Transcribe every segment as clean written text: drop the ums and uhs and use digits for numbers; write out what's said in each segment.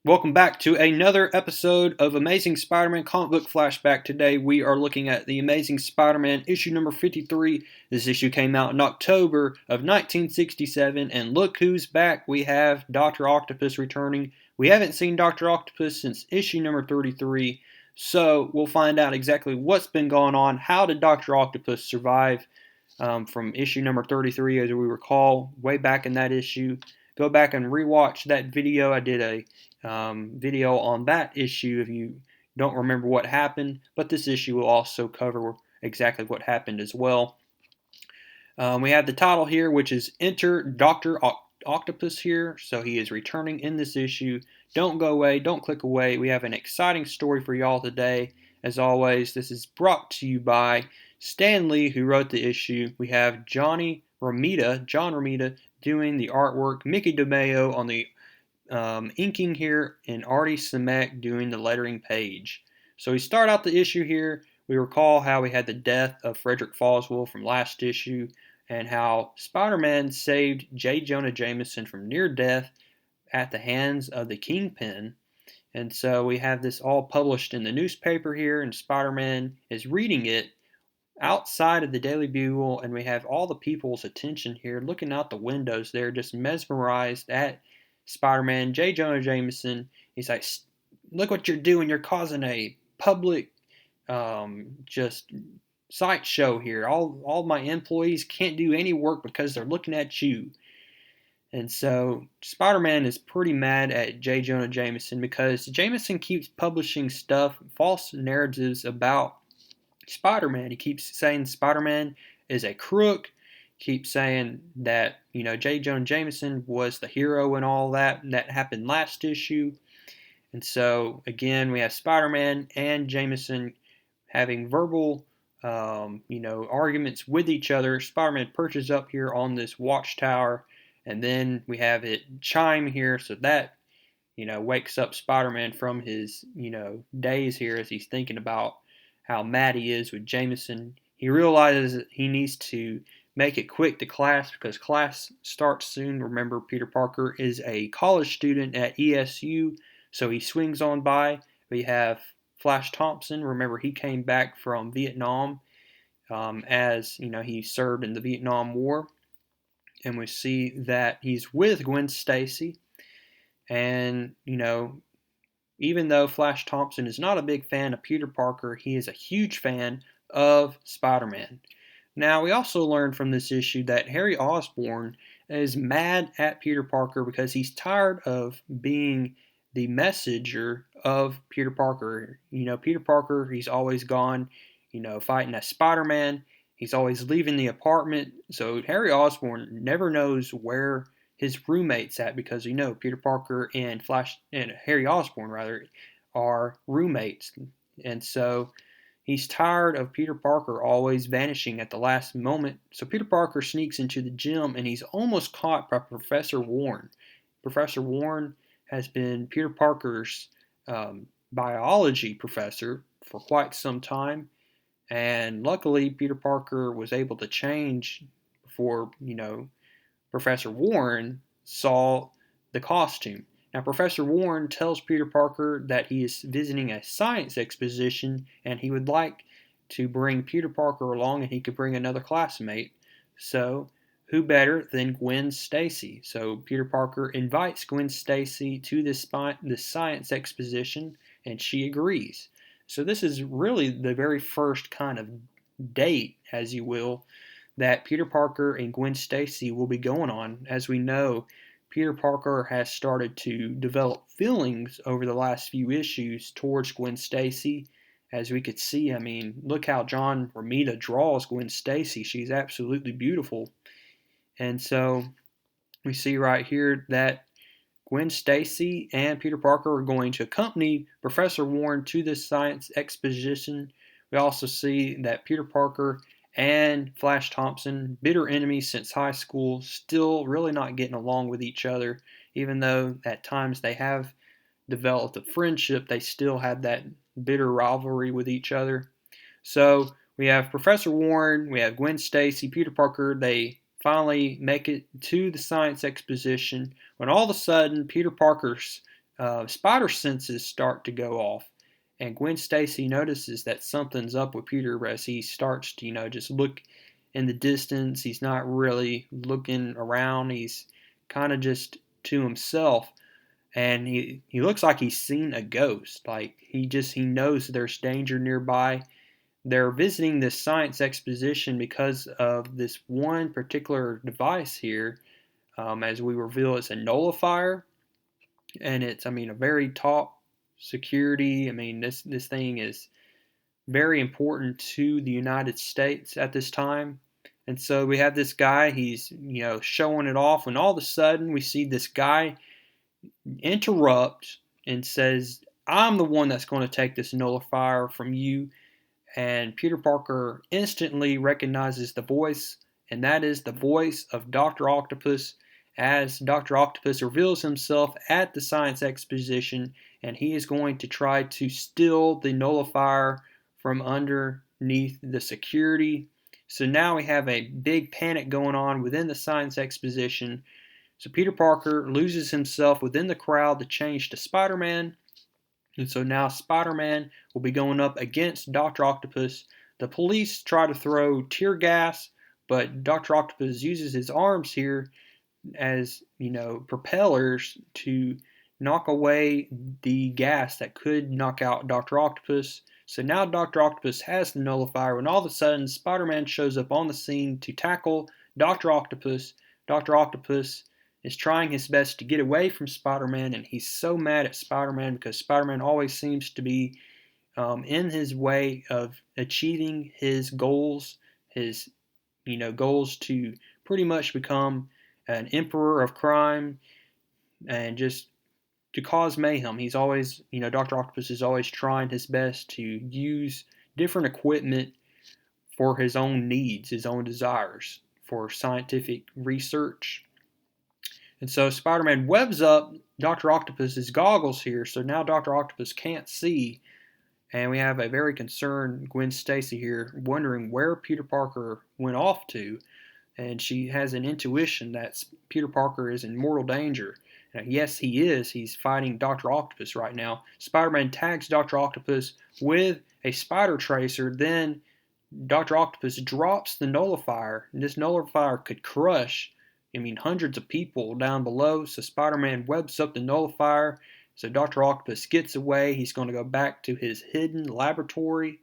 Welcome back to another episode of Amazing Spider-Man Comic Book Flashback. Today we are looking at the Amazing Spider-Man issue number 53. This issue came out in October of 1967, and look who's back. We have Doctor Octopus returning. We haven't seen Doctor Octopus since issue number 33, so we'll find out exactly what's been going on. How did Doctor Octopus survive from issue number 33, as we recall, way back in that issue. Go back and rewatch that video. I did a video on that issue if you don't remember what happened, but this issue will also cover exactly what happened as well. We have the title here, which is Enter Doctor Octopus here, so he is returning in this issue. Don't go away, don't click away. We have an exciting story for y'all today. As always, this is brought to you by Stan Lee, who wrote the issue. We have John Romita, doing the artwork, Mickey DeMeo on the inking here, and Artie Simek doing the lettering page. So we start out the issue here. We recall how we had the death of Frederick Foswell from last issue, and how Spider-Man saved J. Jonah Jameson from near death at the hands of the Kingpin. And so we have this all published in the newspaper here, and Spider-Man is reading it outside of the Daily Bugle, and we have all the people's attention here looking out the windows there, just mesmerized at Spider-Man. J. Jonah Jameson, he's like, look what you're doing. You're causing a public just sight show here. All my employees can't do any work because they're looking at you. And so Spider-Man is pretty mad at J. Jonah Jameson because Jameson keeps publishing stuff, false narratives about Spider-Man. He keeps saying Spider-Man is a crook, keeps saying that, J. Jonah Jameson was the hero and all that happened last issue. And so, again, we have Spider-Man and Jameson having verbal, arguments with each other. Spider-Man perches up here on this watchtower, and then we have it chime here, so that, wakes up Spider-Man from his, daze here as he's thinking about how mad he is with Jameson. He realizes that he needs to make it quick to class because class starts soon. Remember, Peter Parker is a college student at ESU, so he swings on by. We have Flash Thompson. Remember, he came back from Vietnam as, he served in the Vietnam War. And we see that he's with Gwen Stacy. And, even though Flash Thompson is not a big fan of Peter Parker, he is a huge fan of Spider-Man. Now, we also learned from this issue that Harry Osborn is mad at Peter Parker because he's tired of being the messenger of Peter Parker. Peter Parker, he's always gone, fighting as Spider-Man. He's always leaving the apartment. So Harry Osborn never knows where his roommate's at because Peter Parker and Harry Osborn are roommates. And so he's tired of Peter Parker always vanishing at the last moment. So Peter Parker sneaks into the gym and he's almost caught by Professor Warren. Professor Warren has been Peter Parker's biology professor for quite some time. And luckily, Peter Parker was able to change before, Professor Warren saw the costume. Now, Professor Warren tells Peter Parker that he is visiting a science exposition and he would like to bring Peter Parker along and he could bring another classmate. So, who better than Gwen Stacy? So, Peter Parker invites Gwen Stacy to this science exposition and she agrees. So, this is really the very first kind of date, as you will, that Peter Parker and Gwen Stacy will be going on. As we know, Peter Parker has started to develop feelings over the last few issues towards Gwen Stacy. As we could see, look how John Romita draws Gwen Stacy. She's absolutely beautiful. And so we see right here that Gwen Stacy and Peter Parker are going to accompany Professor Warren to this science exposition. We also see that Peter Parker and Flash Thompson, bitter enemies since high school, still really not getting along with each other. Even though at times they have developed a friendship, they still have that bitter rivalry with each other. So we have Professor Warren, we have Gwen Stacy, Peter Parker. They finally make it to the science exposition when all of a sudden Peter Parker's spider senses start to go off. And Gwen Stacy notices that something's up with Peter as he starts to, just look in the distance. He's not really looking around. He's kind of just to himself. And he looks like he's seen a ghost. Like he knows there's danger nearby. They're visiting this science exposition because of this one particular device here. As we reveal, it's a nullifier, and it's, a very top security. This thing is very important to the United States at this time. And so we have this guy, he's, showing it off, and all of a sudden we see this guy interrupt and says, I'm the one that's going to take this nullifier from you. And Peter Parker instantly recognizes the voice, and that is the voice of Doctor Octopus, as Doctor Octopus reveals himself at the science exposition, and he is going to try to steal the nullifier from underneath the security. So now we have a big panic going on within the science exposition. So Peter Parker loses himself within the crowd to change to Spider-Man. And so now Spider-Man will be going up against Doctor Octopus. The police try to throw tear gas, but Doctor Octopus uses his arms here as, propellers to knock away the gas that could knock out Doctor Octopus. So now Doctor Octopus has the nullifier, and all of a sudden Spider-Man shows up on the scene to tackle Doctor Octopus. Doctor Octopus is trying his best to get away from Spider-Man, and he's so mad at Spider-Man because Spider-Man always seems to be in his way of achieving his goals, goals to pretty much become an emperor of crime and just to cause mayhem. He's always, Dr. Octopus is always trying his best to use different equipment for his own needs, his own desires, for scientific research. And so Spider-Man webs up Dr. Octopus's goggles here, so now Dr. Octopus can't see. And we have a very concerned Gwen Stacy here, wondering where Peter Parker went off to. And she has an intuition that Peter Parker is in mortal danger. Now, yes, he is. He's fighting Dr. Octopus right now. Spider-Man tags Dr. Octopus with a spider tracer. Then Dr. Octopus drops the nullifier. And this nullifier could crush hundreds of people down below. So Spider-Man webs up the nullifier. So Dr. Octopus gets away. He's going to go back to his hidden laboratory.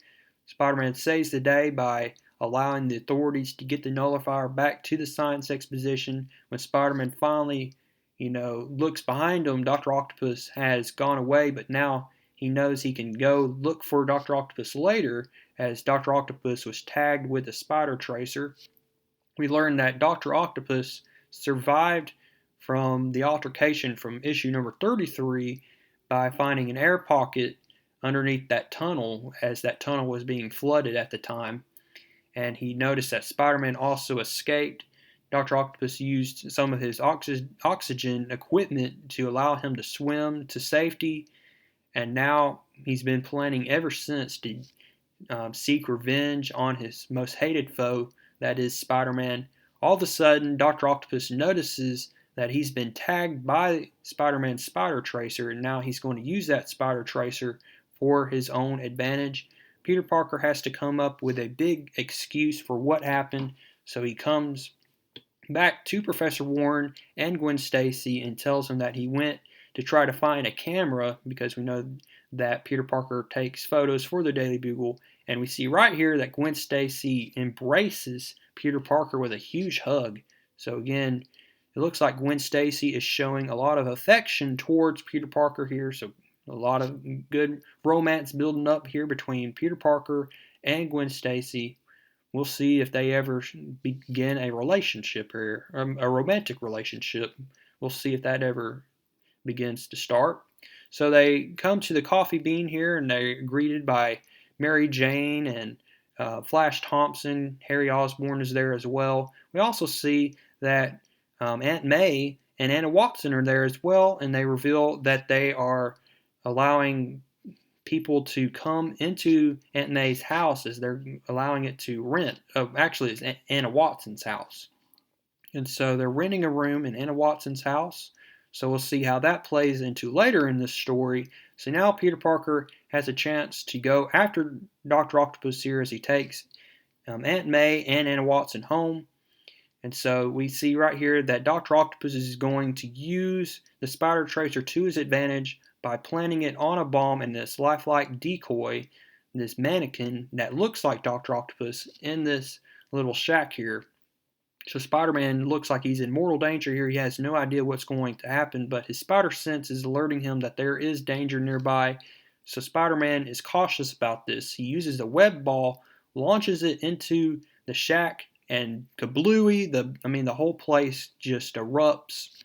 Spider-Man saves the day by allowing the authorities to get the nullifier back to the science exposition. When Spider-Man finally, looks behind him, Dr. Octopus has gone away, but now he knows he can go look for Dr. Octopus later, as Dr. Octopus was tagged with a spider tracer. We learned that Dr. Octopus survived from the altercation from issue number 33 by finding an air pocket underneath that tunnel, as that tunnel was being flooded at the time. And he noticed that Spider-Man also escaped. Dr. Octopus used some of his oxygen equipment to allow him to swim to safety, and now he's been planning ever since to seek revenge on his most hated foe, that is Spider-Man. All of a sudden, Dr. Octopus notices that he's been tagged by Spider-Man's spider tracer, and now he's going to use that spider tracer for his own advantage. Peter Parker has to come up with a big excuse for what happened, so he comes back to Professor Warren and Gwen Stacy and tells them that he went to try to find a camera, because we know that Peter Parker takes photos for the Daily Bugle, and we see right here that Gwen Stacy embraces Peter Parker with a huge hug. So again, it looks like Gwen Stacy is showing a lot of affection towards Peter Parker here, so a lot of good romance building up here between Peter Parker and Gwen Stacy. We'll see if they ever begin a relationship here, a romantic relationship. We'll see if that ever begins to start. So they come to the coffee bean here, and they're greeted by Mary Jane and Flash Thompson. Harry Osborn is there as well. We also see that Aunt May and Anna Watson are there as well, and they reveal that they are allowing people to come into Aunt May's house, as they're allowing it to rent. Actually, it's Anna Watson's house. And so they're renting a room in Anna Watson's house. So we'll see how that plays into later in this story. So now Peter Parker has a chance to go after Dr. Octopus here as he takes Aunt May and Anna Watson home. And so we see right here that Dr. Octopus is going to use the spider tracer to his advantage by planting it on a bomb in this lifelike decoy, this mannequin that looks like Dr. Octopus in this little shack here. So Spider-Man looks like he's in mortal danger here. He has no idea what's going to happen, but his spider sense is alerting him that there is danger nearby. So Spider-Man is cautious about this. He uses the web ball, launches it into the shack, and kablooey, the whole place just erupts.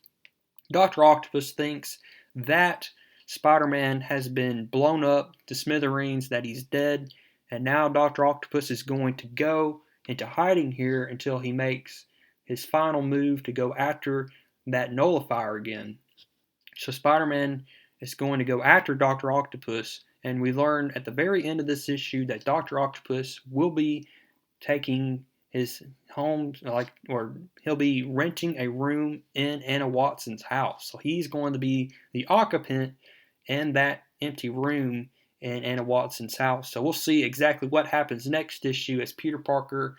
Dr. Octopus thinks that Spider-Man has been blown up to smithereens, that he's dead, and now Dr. Octopus is going to go into hiding here until he makes his final move to go after that nullifier again. So Spider-Man is going to go after Dr. Octopus, and we learn at the very end of this issue that Dr. Octopus will be taking his home, or he'll be renting a room in Anna Watson's house. So he's going to be the occupant in that empty room in Anna Watson's house. So we'll see exactly what happens next issue as Peter Parker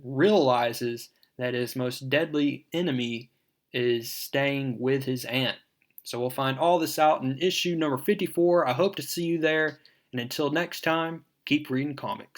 realizes that his most deadly enemy is staying with his aunt. So we'll find all this out in issue number 54. I hope to see you there. And until next time, keep reading comics.